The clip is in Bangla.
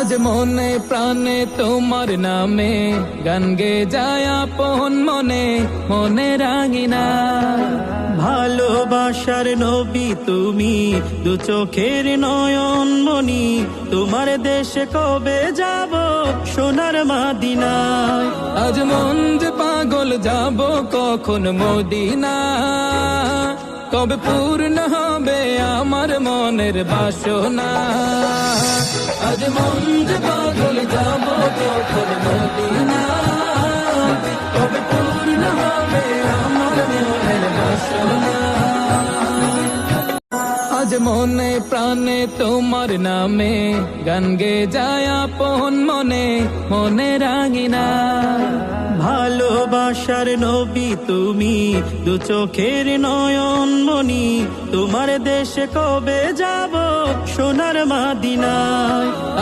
আজ মনে প্রাণে তোমার নামে গান গে যায় আপন মনে মনে রাঙিনা। ভালোবাসার নবী তুমি, দু চোখের নয়ন মনি, তোমার দেশে কবে যাব সোনার মাদিনায়। আজ মন যে পাগল যাব কখন মদিনা, কবে পূর্ণ হবে আমার মনের বাসনা। আজ মন যে পাগল যাব কখন মদিনা, কবে পূর্ণ হবে আমার মনের বাসনা। আজ মনে প্রাণে তোমার নামে গান গে যায় আপন মনে মনে রাঙিনা। ভালোবাসার নবী তুমি, দু চোখের নয়ন মনি, তোমার দেশে কবে যাব সোনার মাদিনায়।